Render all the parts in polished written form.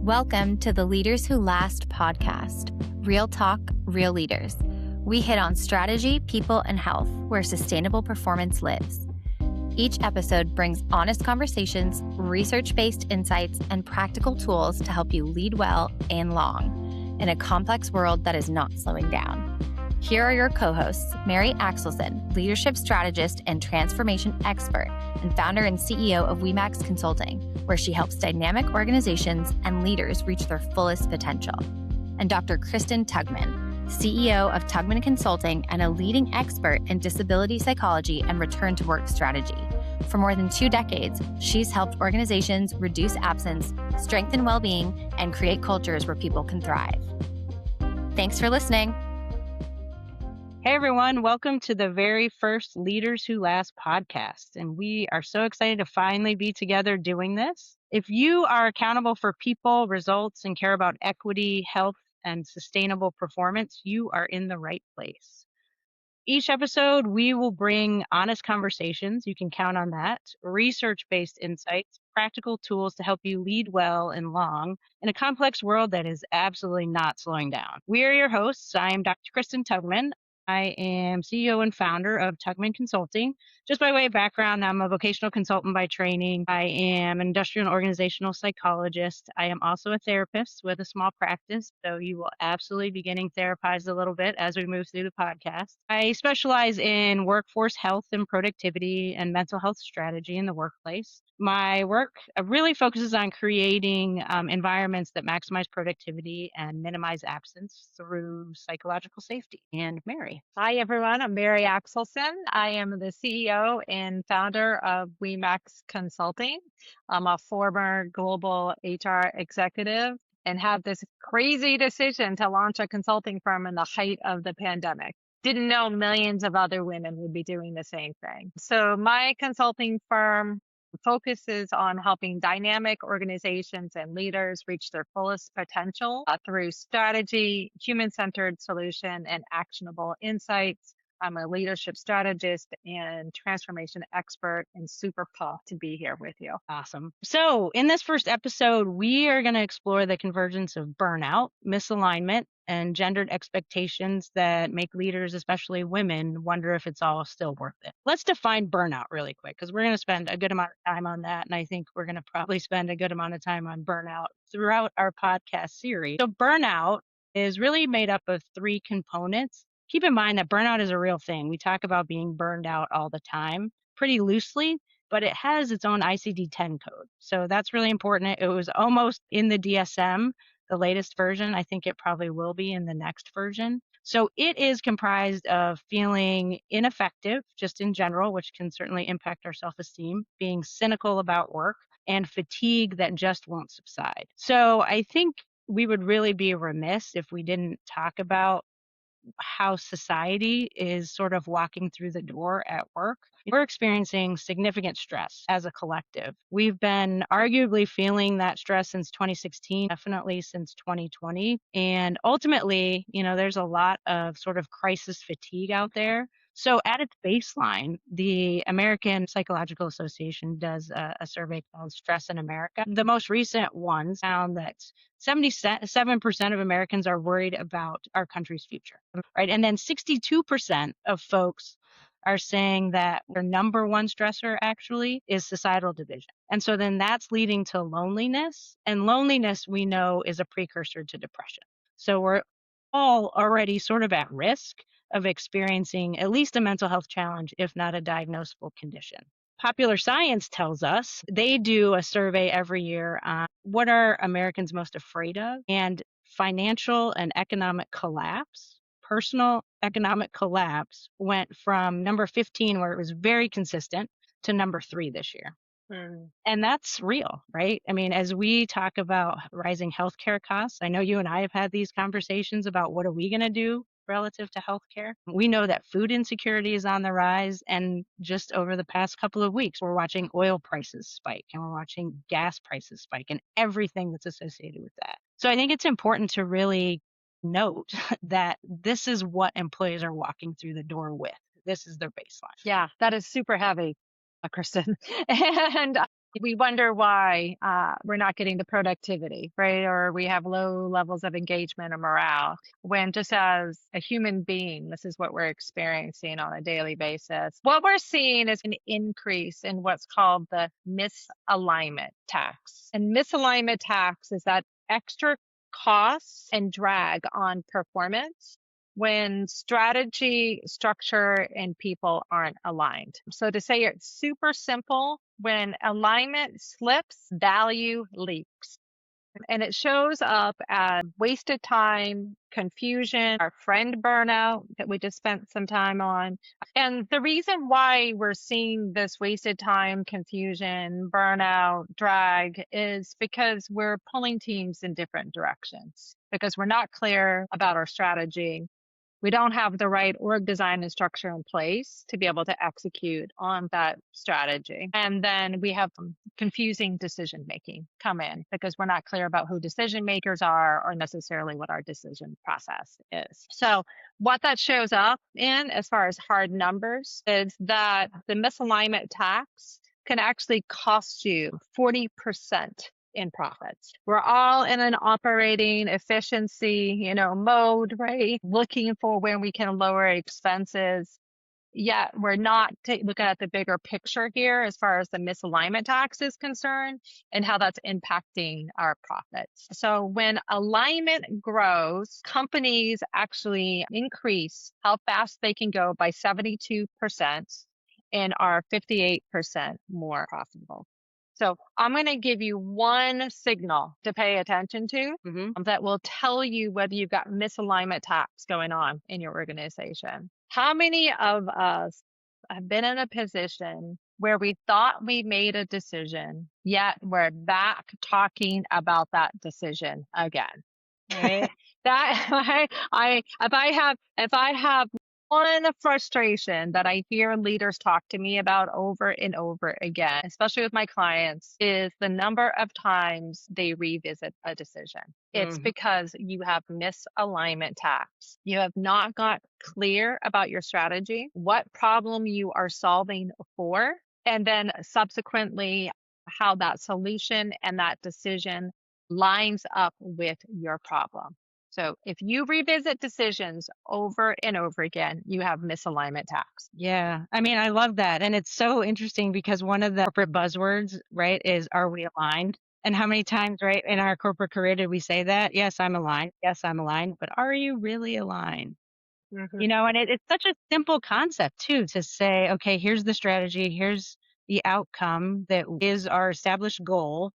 Welcome to the Leaders Who Last podcast. Real talk, real leaders. We hit on strategy, people, and health, where sustainable performance lives. Each episode brings honest conversations, research-based insights, and practical tools to help you lead well and long in a complex world that is not slowing down. Here are your co-hosts, Mary Axelson, leadership strategist and transformation expert, and founder and CEO of WeMax Consulting, where she helps dynamic organizations and leaders reach their fullest potential. And Dr. Kristin Tugman, CEO of Tugman Consulting and a leading expert in disability psychology and return to work strategy. For more than 2 decades, she's helped organizations reduce absence, strengthen well-being, and create cultures where people can thrive. Thanks for listening. Hey everyone, welcome to the very first Leaders Who Last podcast. And we are so excited to finally be together doing this. If you are accountable for people, results, and care about equity, health, and sustainable performance, you are in the right place. Each episode, we will bring honest conversations, you can count on that, research-based insights, practical tools to help you lead well and long in a complex world that is absolutely not slowing down. We are your hosts. I am Dr. Kristin Tugman. I am CEO and founder of Tugman Consulting. Just by way of background, I'm a vocational consultant by training. I am an industrial and organizational psychologist. I am also a therapist with a small practice, so you will absolutely be getting therapized a little bit as we move through the podcast. I specialize in workforce health and productivity and mental health strategy in the workplace. My work really focuses on creating environments that maximize productivity and minimize absence through psychological safety. And Mary. Hi, everyone. I'm Mary Axelson. I am the CEO and founder of WeMax Consulting. I'm a former global HR executive and had this crazy decision to launch a consulting firm in the height of the pandemic. Didn't know millions of other women would be doing the same thing. So my consulting firm focuses on helping dynamic organizations and leaders reach their fullest potential through strategy, human-centered solution, and actionable insights. I'm a leadership strategist and transformation expert and super pumped to be here with you. Awesome. So in this first episode, we are going to explore the convergence of burnout, misalignment, and gendered expectations that make leaders, especially women, wonder if it's all still worth it. Let's define burnout really quick, because we're going to spend a good amount of time on that. And I think we're going to probably spend a good amount of time on burnout throughout our podcast series. So burnout is really made up of 3 components. Keep in mind that burnout is a real thing. We talk about being burned out all the time, pretty loosely, but it has its own ICD-10 code. So that's really important. It was almost in the DSM, the latest version. I think it probably will be in the next version. So it is comprised of feeling ineffective, just in general, which can certainly impact our self-esteem, being cynical about work, and fatigue that just won't subside. So I think we would really be remiss if we didn't talk about how society is sort of walking through the door at work. We're experiencing significant stress as a collective. We've been arguably feeling that stress since 2016, definitely since 2020. And ultimately, there's a lot of sort of crisis fatigue out there. So at its baseline, the American Psychological Association does a survey called Stress in America. The most recent ones found that 77% of Americans are worried about our country's future, right? And then 62% of folks are saying that their number one stressor actually is societal division. And so then that's leading to loneliness. And loneliness, we know, is a precursor to depression. So we're all already sort of at risk of experiencing at least a mental health challenge, if not a diagnosable condition. Popular Science tells us they do a survey every year on what are Americans most afraid of, and financial and economic collapse, personal economic collapse, went from number 15, where it was very consistent, to number 3 this year. And that's real, right? I mean, as we talk about rising healthcare costs, I know you and I have had these conversations about what are we going to do relative to healthcare. We know that food insecurity is on the rise. And just over the past couple of weeks, we're watching oil prices spike and we're watching gas prices spike and everything that's associated with that. So I think it's important to really note that this is what employees are walking through the door with. This is their baseline. Yeah, that is super heavy, Kristin. And We wonder why we're not getting the productivity, right? Or we have low levels of engagement or morale, when just as a human being, this is what we're experiencing on a daily basis. What we're seeing is an increase in what's called the misalignment tax. And misalignment tax is that extra costs and drag on performance when strategy, structure, and people aren't aligned. So to say it super simple, when alignment slips, value leaks. And it shows up as wasted time, confusion, our friend burnout that we just spent some time on. And the reason why we're seeing this wasted time, confusion, burnout, drag is because we're pulling teams in different directions, because we're not clear about our strategy. We don't have the right org design and structure in place to be able to execute on that strategy. And then we have confusing decision making come in because we're not clear about who decision makers are or necessarily what our decision process is. So what that shows up in as far as hard numbers is that the misalignment tax can actually cost you 40% in profits. We're all in an operating efficiency, mode, right? Looking for where we can lower expenses. Yet we're not looking at the bigger picture here as far as the misalignment tax is concerned and how that's impacting our profits. So when alignment grows, companies actually increase how fast they can go by 72% and are 58% more profitable. So I'm going to give you one signal to pay attention to that will tell you whether you've got misalignment tax going on in your organization. How many of us have been in a position where we thought we made a decision, yet we're back talking about that decision again? Right? That if I have one frustration that I hear leaders talk to me about over and over again, especially with my clients, is the number of times they revisit a decision. It's because you have misalignment tax. You have not got clear about your strategy, what problem you are solving for, and then subsequently how that solution and that decision lines up with your problem. So if you revisit decisions over and over again, you have misalignment tax. Yeah. I mean, I love that. And it's so interesting because one of the corporate buzzwords, right, is are we aligned? And how many times, right, in our corporate career did we say that? Yes, I'm aligned. Yes, I'm aligned. But are you really aligned? And it's such a simple concept, too, to say, okay, here's the strategy, here's the outcome that is our established goal.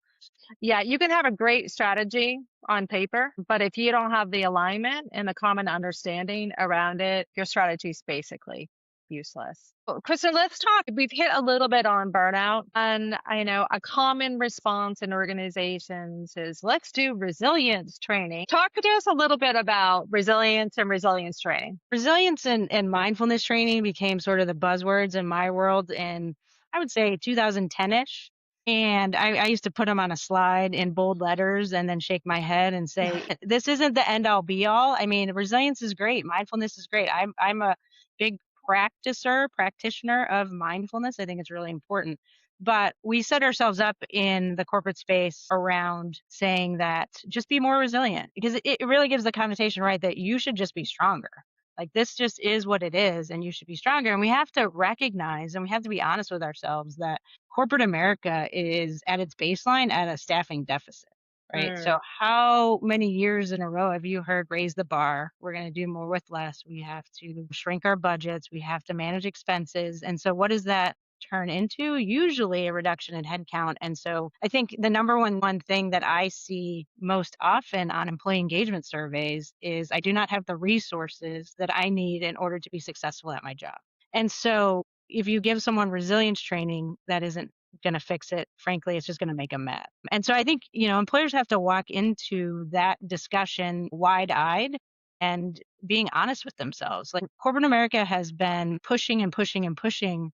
Yeah, you can have a great strategy on paper, but if you don't have the alignment and the common understanding around it, your strategy is basically useless. Well, Kristin, let's talk. We've hit a little bit on burnout, and I know a common response in organizations is let's do resilience training. Talk to us a little bit about resilience and resilience training. Resilience and mindfulness training became sort of the buzzwords in my world in, I would say, 2010-ish. And I used to put them on a slide in bold letters and then shake my head and say, this isn't the end all be all. I mean, resilience is great. Mindfulness is great. I'm a big practitioner of mindfulness. I think it's really important. But we set ourselves up in the corporate space around saying that just be more resilient, because it really gives the connotation, right, that you should just be stronger. Like this just is what it is, and you should be stronger. And we have to recognize and we have to be honest with ourselves that corporate America is at its baseline at a staffing deficit, right? So how many years in a row have you heard raise the bar? We're going to do more with less. We have to shrink our budgets. We have to manage expenses. And so what does that turn into? Usually a reduction in headcount. And so I think the number one thing that I see most often on employee engagement surveys is I do not have the resources that I need in order to be successful at my job. And so if you give someone resilience training, that isn't going to fix it. Frankly, it's just going to make them mad. And so I think, employers have to walk into that discussion wide-eyed and being honest with themselves. Like corporate America has been pushing and pushing and pushing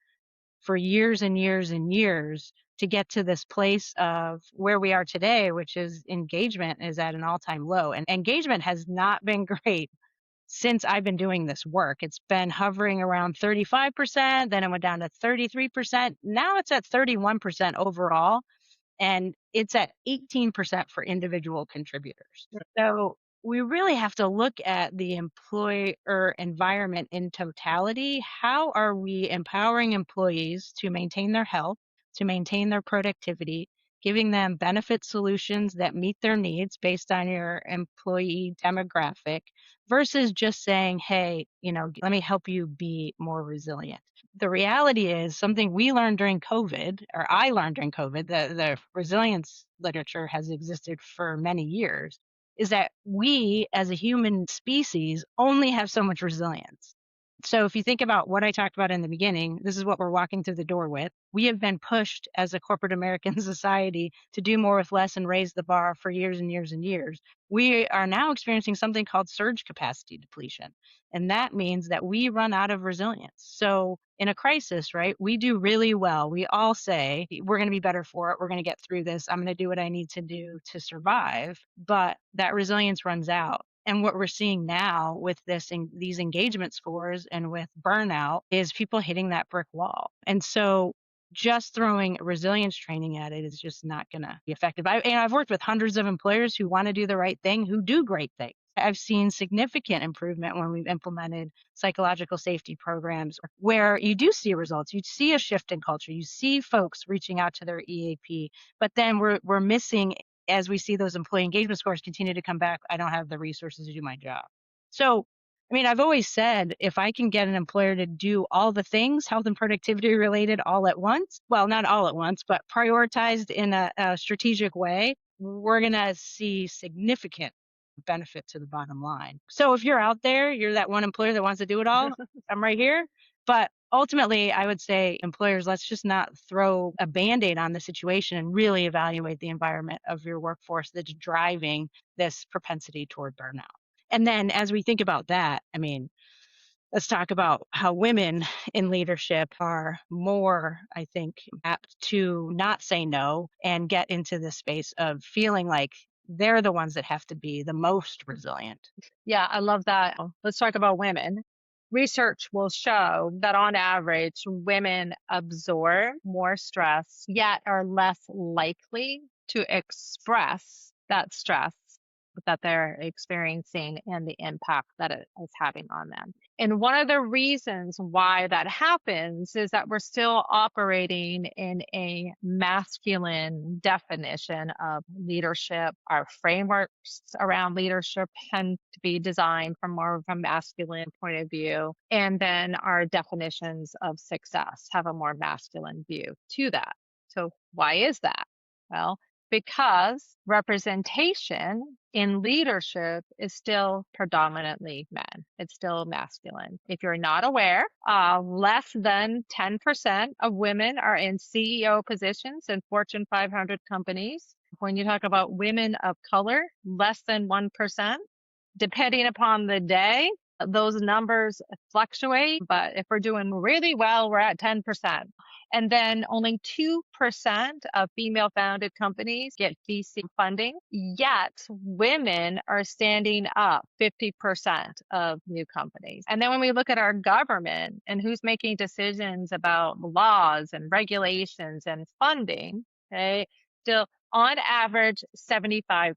for years and years and years to get to this place of where we are today, which is engagement is at an all-time low. And engagement has not been great since I've been doing this work. It's been hovering around 35%, then it went down to 33%. Now it's at 31% overall, and it's at 18% for individual contributors. So we really have to look at the employer environment in totality. How are we empowering employees to maintain their health, to maintain their productivity, giving them benefit solutions that meet their needs based on your employee demographic versus just saying, hey, let me help you be more resilient. The reality is something we learned during COVID, or I learned during COVID, the resilience literature has existed for many years, is that we as a human species only have so much resilience. So if you think about what I talked about in the beginning, this is what we're walking through the door with. We have been pushed as a corporate American society to do more with less and raise the bar for years and years and years. We are now experiencing something called surge capacity depletion. And that means that we run out of resilience. So in a crisis, right, we do really well. We all say, we're going to be better for it. We're going to get through this. I'm going to do what I need to do to survive. But that resilience runs out. And what we're seeing now with these engagement scores and with burnout is people hitting that brick wall. And so just throwing resilience training at it is just not going to be effective. I've worked with hundreds of employers who want to do the right thing, who do great things. I've seen significant improvement when we've implemented psychological safety programs where you do see results. You see a shift in culture. You see folks reaching out to their EAP, but then we're missing, as we see those employee engagement scores continue to come back, I don't have the resources to do my job. So, I've always said if I can get an employer to do all the things, health and productivity related, all at once, well, not all at once, but prioritized in a strategic way, we're going to see significant benefit to the bottom line. So if you're out there, you're that one employer that wants to do it all, I'm right here. But ultimately, I would say employers, let's just not throw a Band-Aid on the situation and really evaluate the environment of your workforce that's driving this propensity toward burnout. And then as we think about that, let's talk about how women in leadership are more, I think, apt to not say no and get into the space of feeling like they're the ones that have to be the most resilient. Yeah, I love that. Let's talk about women. Research will show that on average, women absorb more stress, yet are less likely to express that stress that they're experiencing and the impact that it is having on them. And one of the reasons why that happens is that we're still operating in a masculine definition of leadership. Our frameworks around leadership tend to be designed from more of a masculine point of view. And then our definitions of success have a more masculine view to that. So why is that? Well, because representation in leadership is still predominantly men. It's still masculine. If you're not aware, less than 10% of women are in CEO positions in Fortune 500 companies. When you talk about women of color, less than 1%. Depending upon the day, those numbers fluctuate, but if we're doing really well, we're at 10%. And then only 2% of female founded companies get VC funding, yet women are standing up 50% of new companies. And then when we look at our government and who's making decisions about laws and regulations and funding, okay, still on average, 75%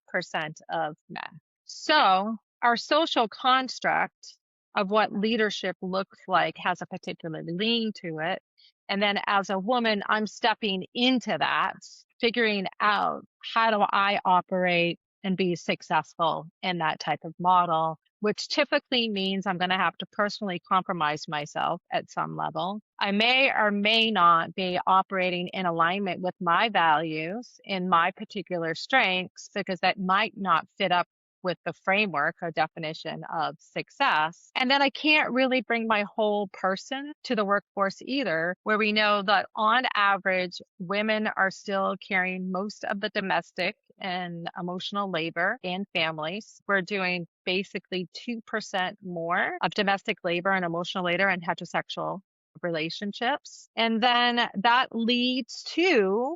of men. So our social construct of what leadership looks like has a particular lean to it. And then as a woman, I'm stepping into that, figuring out how do I operate and be successful in that type of model, which typically means I'm going to have to personally compromise myself at some level. I may or may not be operating in alignment with my values and my particular strengths because that might not fit up with the framework or definition of success. And then I can't really bring my whole person to the workforce either, where we know that on average, women are still carrying most of the domestic and emotional labor in families. We're doing basically 2% more of domestic labor and emotional labor in heterosexual relationships. And then that leads to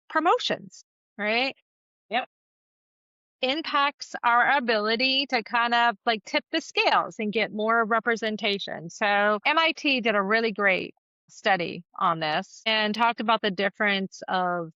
promotions, right? Yep. impacts our ability to kind of like tip the scales and get more representation. So MIT did a really great study on this and talked about the difference of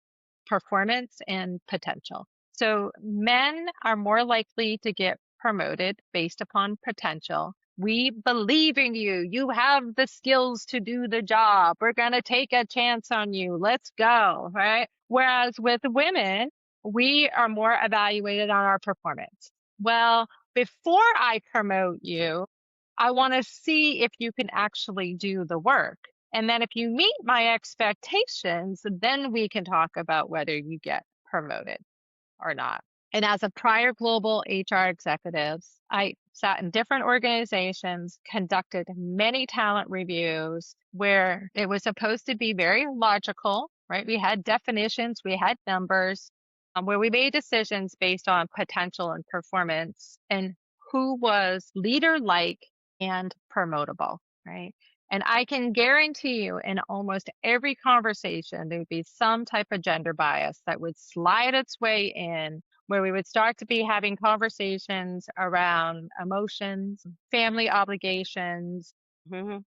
performance and potential. So men are more likely to get promoted based upon potential. We believe in you. You have the skills to do the job. We're going to take a chance on you. Let's go. Right. Whereas with women, we are more evaluated on our performance. Well, before I promote you, I want to see if you can actually do the work. And then if you meet my expectations, then we can talk about whether you get promoted or not. And as a prior global HR executives, I sat in different organizations, conducted many talent reviews where it was supposed to be very logical, right? We had definitions, we had numbers, where we made decisions based on potential and performance and who was leader-like and promotable, right? And I can guarantee you in almost every conversation, there would be some type of gender bias that would slide its way in where we would start to be having conversations around emotions, family obligations, Mhm.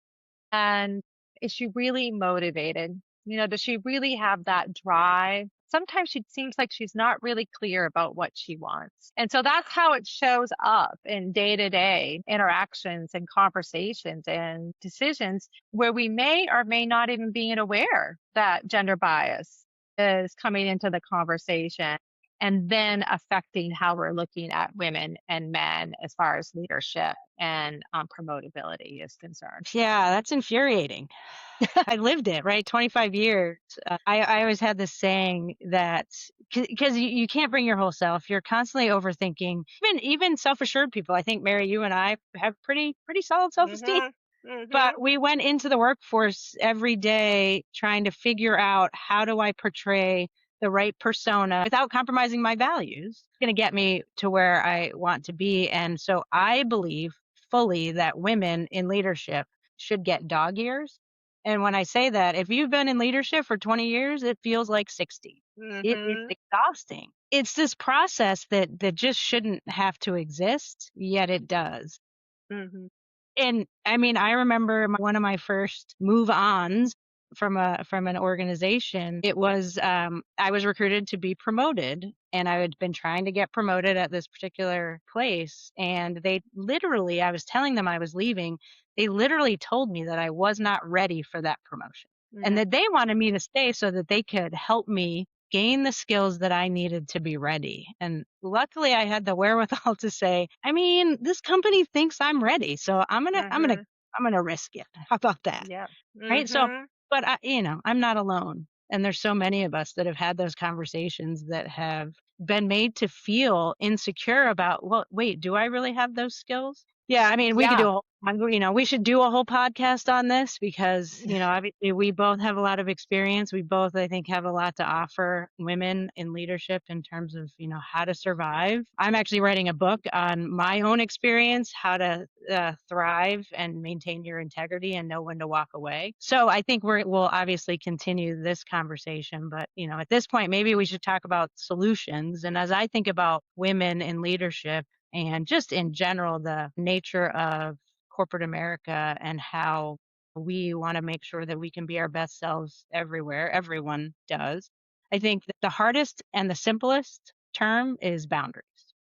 and is she really motivated? Does she really have that drive? Sometimes she seems like she's not really clear about what she wants. And so that's how it shows up in day-to-day interactions and conversations and decisions where we may or may not even be aware that gender bias is coming into the conversation and then affecting how we're looking at women and men as far as leadership and promotability is concerned. Yeah, that's infuriating. I lived it, right? 25 years. I always had this saying that because you can't bring your whole self, you're constantly overthinking. Even self-assured people. I think Mary, you and I have pretty solid self-esteem. But we went into the workforce every day trying to figure out how do I portray the right persona without compromising my values. It's going to get me to where I want to be. And so I believe fully that women in leadership should get dog years. And when I say that, if you've been in leadership for 20 years, it feels like 60. It's exhausting. It's this process that just shouldn't have to exist, yet it does. And I mean, I remember one of my first move ons from an organization. It was I was recruited to be promoted, and I had been trying to get promoted at this particular place. And they literally, I was telling them I was leaving. They literally told me that I was not ready for that promotion, and that they wanted me to stay so that they could help me gain the skills that I needed to be ready. And luckily I had the wherewithal to say, I mean, this company thinks I'm ready, so I'm going to risk it. How about that? Yeah. Right? So, but I'm not alone. And there's so many of us that have had those conversations that have been made to feel insecure about, well, wait, do I really have those skills? Yeah, I mean, we could do we should do a whole podcast on this because, obviously we both have a lot of experience. We both, I think, have a lot to offer women in leadership in terms of, how to survive. I'm actually writing a book on my own experience, how to thrive and maintain your integrity and know when to walk away. So I think we'll obviously continue this conversation, but, at this point, maybe we should talk about solutions. And as I think about women in leadership, and just in general, the nature of corporate America and how we want to make sure that we can be our best selves everywhere. Everyone does. I think that the hardest and the simplest term is boundaries.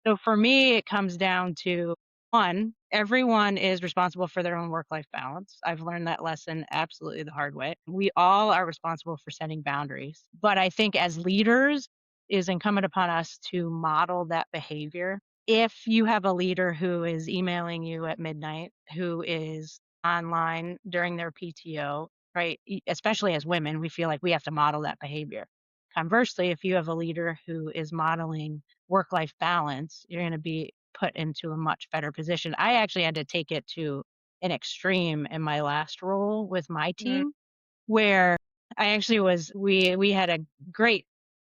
So for me, it comes down to one, everyone is responsible for their own work-life balance. I've learned that lesson absolutely the hard way. We all are responsible for setting boundaries. But I think as leaders, it is incumbent upon us to model that behavior. If you have a leader who is emailing you at midnight, who is online during their PTO, right? Especially as women, we feel like we have to model that behavior. Conversely, if you have a leader who is modeling work-life balance, you're going to be put into a much better position. I actually had to take it to an extreme in my last role with my team, where I actually we had a great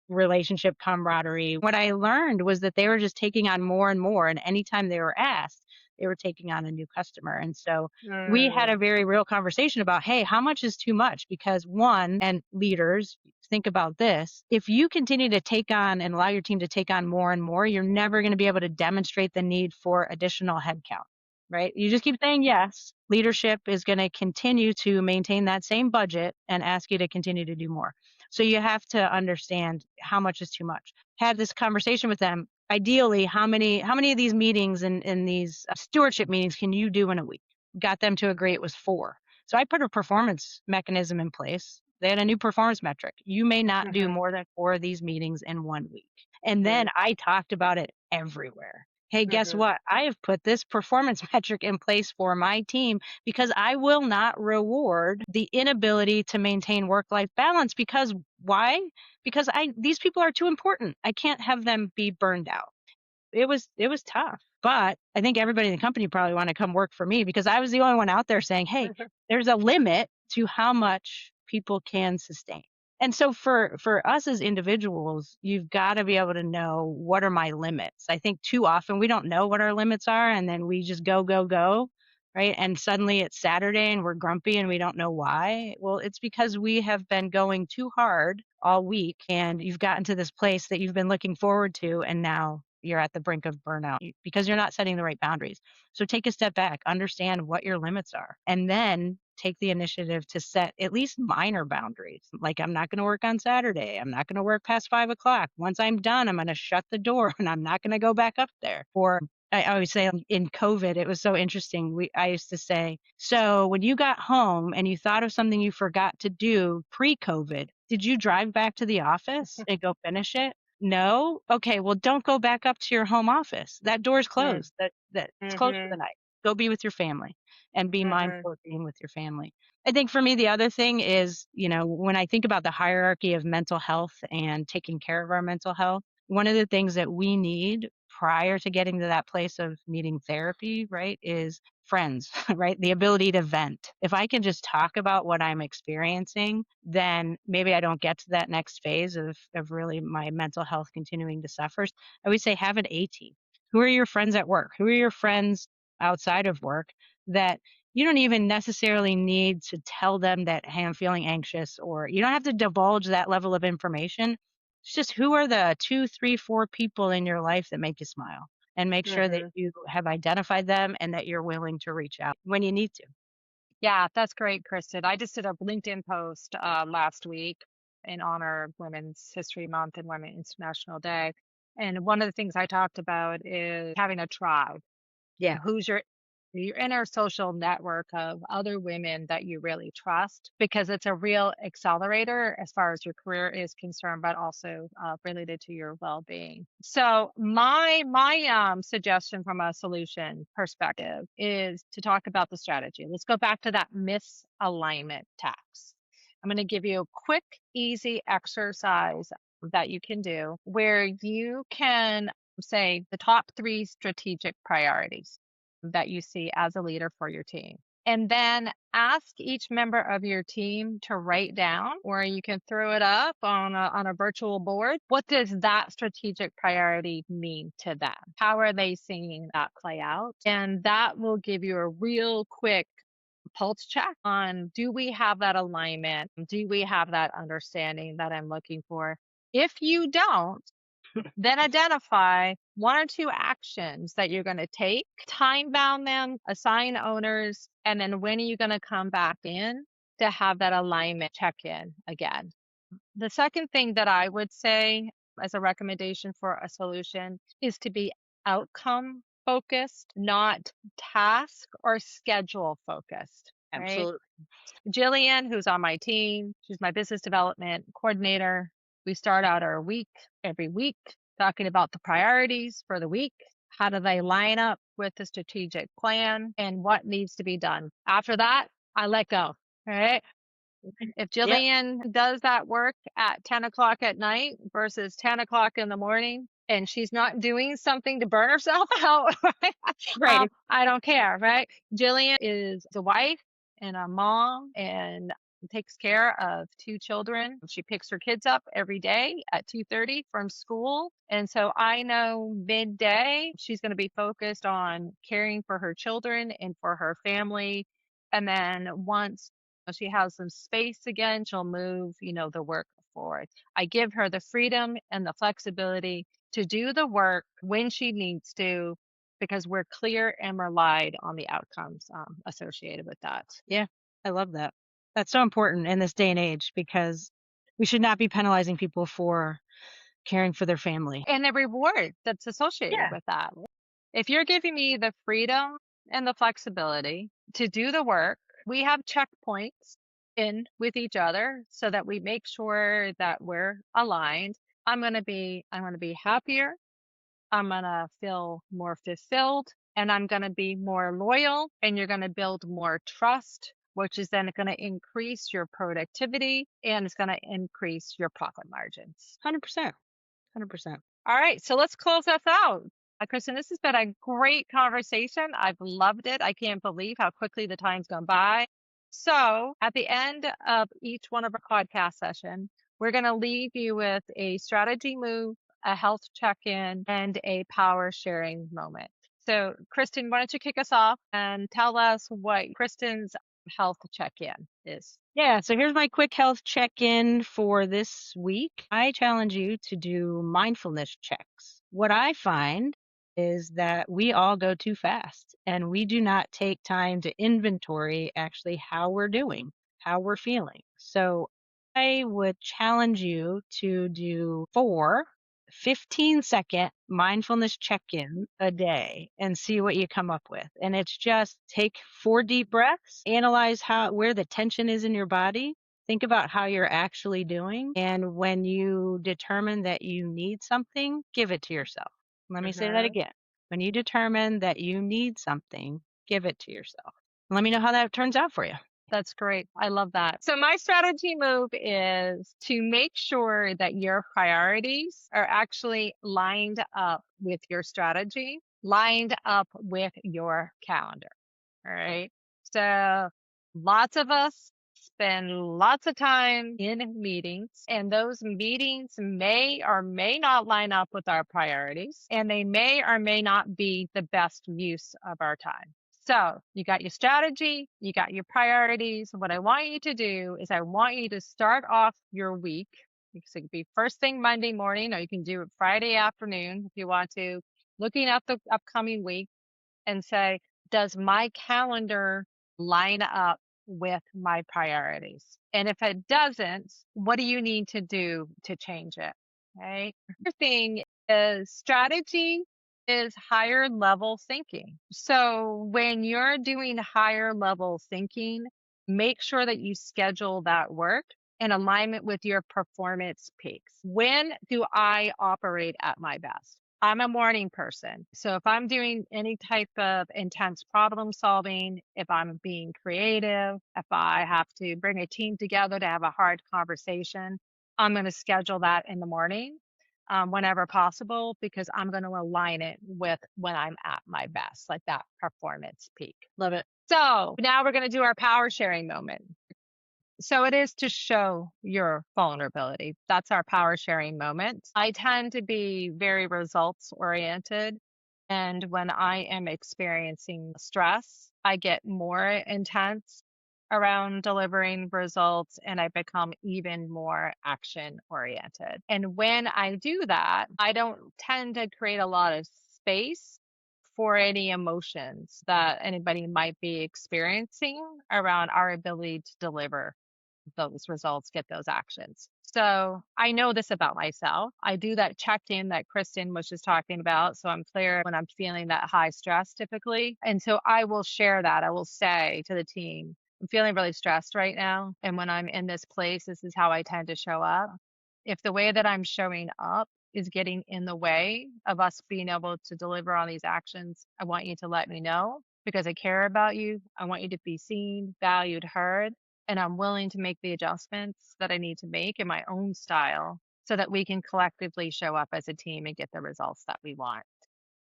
relationship camaraderie. What I learned was that they were just taking on more and more. And anytime they were asked, they were taking on a new customer. And so we had a very real conversation about, hey, how much is too much? Because one, and leaders, think about this. If you continue to take on and allow your team to take on more and more, you're never going to be able to demonstrate the need for additional headcount, right? You just keep saying yes. Leadership is going to continue to maintain that same budget and ask you to continue to do more. So you have to understand how much is too much. Had this conversation with them. Ideally, how many of these meetings and these stewardship meetings can you do in a week? Got them to agree it was 4. So I put a performance mechanism in place. They had a new performance metric. You may not do more than 4 of these meetings in 1 week. And then I talked about it everywhere. Hey, guess what? I have put this performance metric in place for my team because I will not reward the inability to maintain work-life balance. Because why? Because these people are too important. I can't have them be burned out. It was tough, but I think everybody in the company probably want to come work for me because I was the only one out there saying, hey, there's a limit to how much people can sustain. And so for us as individuals, you've got to be able to know, what are my limits? I think too often we don't know what our limits are, and then we just go, right? And suddenly it's Saturday and we're grumpy and we don't know why. Well, it's because we have been going too hard all week, and you've gotten to this place that you've been looking forward to, and now you're at the brink of burnout because you're not setting the right boundaries. So take a step back, understand what your limits are, and then take the initiative to set at least minor boundaries. Like, I'm not going to work on Saturday. I'm not going to work past 5 o'clock. Once I'm done, I'm going to shut the door and I'm not going to go back up there. Or I always say in COVID, it was so interesting. I used to say, so when you got home and you thought of something you forgot to do pre-COVID, did you drive back to the office and go finish it? No? Okay, well, don't go back up to your home office. That door's closed. It's closed for the night. Go be with your family and be mindful of being with your family. I think for me, the other thing is, when I think about the hierarchy of mental health and taking care of our mental health, one of the things that we need prior to getting to that place of needing therapy, right, is friends, right? The ability to vent. If I can just talk about what I'm experiencing, then maybe I don't get to that next phase of really my mental health continuing to suffer. I always say have an A team. Who are your friends at work? Who are your friends outside of work that you don't even necessarily need to tell them that, hey, I'm feeling anxious, or you don't have to divulge that level of information. It's just, who are the 2, 3, 4 people in your life that make you smile, and make sure that you have identified them and that you're willing to reach out when you need to. Yeah, that's great, Kristin. I just did a LinkedIn post last week in honor of Women's History Month and Women's International Day. And one of the things I talked about is having a tribe. Yeah. Who's your inner social network of other women that you really trust, because it's a real accelerator as far as your career is concerned, but also related to your well-being. So my suggestion from a solution perspective is to talk about the strategy. Let's go back to that misalignment tax. I'm going to give you a quick, easy exercise that you can do where you can say the top 3 strategic priorities that you see as a leader for your team. And then ask each member of your team to write down, or you can throw it up on a virtual board. What does that strategic priority mean to them? How are they seeing that play out? And that will give you a real quick pulse check on, do we have that alignment? Do we have that understanding that I'm looking for? If you don't, then identify 1 or 2 actions that you're going to take, time bound them, assign owners, and then when are you going to come back in to have that alignment check in again? The second thing that I would say as a recommendation for a solution is to be outcome focused, not task or schedule focused. Right? Absolutely. Jillian, who's on my team, she's my business development coordinator. We start out our week every week talking about the priorities for the week. How do they line up with the strategic plan and what needs to be done? After that, I let go. All right. If Jillian does that work at 10 o'clock at night versus 10 o'clock in the morning, and she's not doing something to burn herself out, right? I don't care, right? Jillian is a wife and a mom and takes care of 2 children. She picks her kids up every day at 2:30 from school. And so I know midday she's going to be focused on caring for her children and for her family. And then once she has some space again, she'll move, the work forward. I give her the freedom and the flexibility to do the work when she needs to, because we're clear and relied on the outcomes associated with that. Yeah, I love that. That's so important in this day and age because we should not be penalizing people for caring for their family. And the reward that's associated with that. If you're giving me the freedom and the flexibility to do the work, we have checkpoints in with each other so that we make sure that we're aligned. I'm going to be happier. I'm going to feel more fulfilled, and I'm going to be more loyal, and you're going to build more trust, which is then going to increase your productivity and it's going to increase your profit margins. 100%. 100%. All right, so let's close us out. Kristin, this has been a great conversation. I've loved it. I can't believe how quickly the time's gone by. So at the end of each one of our podcast session, we're going to leave you with a strategy move, a health check-in, and a power sharing moment. So Kristin, why don't you kick us off and tell us what Kristin's health check-in is? Yeah, so here's my quick health check-in for this week. I challenge you to do mindfulness checks. What I find is that we all go too fast and we do not take time to inventory actually how we're doing, how we're feeling. So I would challenge you to do 4 15-second mindfulness check-in a day and see what you come up with. And it's just take 4 deep breaths, analyze where the tension is in your body, think about how you're actually doing. And when you determine that you need something, give it to yourself. Let me say that again. When you determine that you need something, give it to yourself. Let me know how that turns out for you. That's great. I love that. So my strategy move is to make sure that your priorities are actually lined up with your strategy, lined up with your calendar. All right. So lots of us spend lots of time in meetings, and those meetings may or may not line up with our priorities, and they may or may not be the best use of our time. So you got your strategy, you got your priorities. What I want you to do is I want you to start off your week. It could be first thing Monday morning, or you can do it Friday afternoon if you want to, looking at the upcoming week and say, does my calendar line up with my priorities? And if it doesn't, what do you need to do to change it? Okay. The thing is strategy is higher level thinking. So when you're doing higher level thinking, make sure that you schedule that work in alignment with your performance peaks. When do I operate at my best? I'm a morning person. So if I'm doing any type of intense problem solving, if I'm being creative, if I have to bring a team together to have a hard conversation, I'm going to schedule that in the morning. Whenever possible, because I'm going to align it with when I'm at my best, like that performance peak. Love it. So now we're going to do our power sharing moment. So it is to show your vulnerability. That's our power sharing moment. I tend to be very results oriented. And when I am experiencing stress, I get more intense around delivering results and I become even more action oriented. And when I do that, I don't tend to create a lot of space for any emotions that anybody might be experiencing around our ability to deliver those results, get those actions. So I know this about myself. I do that check-in that Kristin was just talking about. So I'm clear when I'm feeling that high stress typically. And so I will share that. I will say to the team, I'm feeling really stressed right now. And when I'm in this place, this is how I tend to show up. If the way that I'm showing up is getting in the way of us being able to deliver on these actions, I want you to let me know because I care about you. I want you to be seen, valued, heard. And I'm willing to make the adjustments that I need to make in my own style so that we can collectively show up as a team and get the results that we want.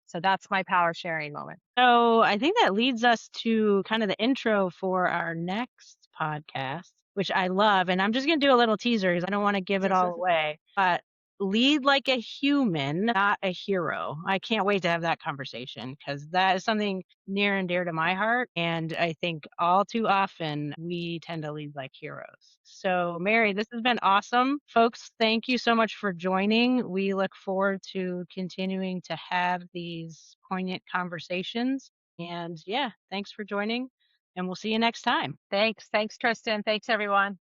So that's my power sharing moment. So I think that leads us to kind of the intro for our next podcast, which I love. And I'm just going to do a little teaser because I don't want to give it all away. But lead like a human, not a hero. I can't wait to have that conversation because that is something near and dear to my heart. And I think all too often we tend to lead like heroes. So, Mary, this has been awesome. Folks, thank you so much for joining. We look forward to continuing to have these poignant conversations. And yeah, thanks for joining. And we'll see you next time. Thanks. Thanks, Kristin. Thanks, everyone.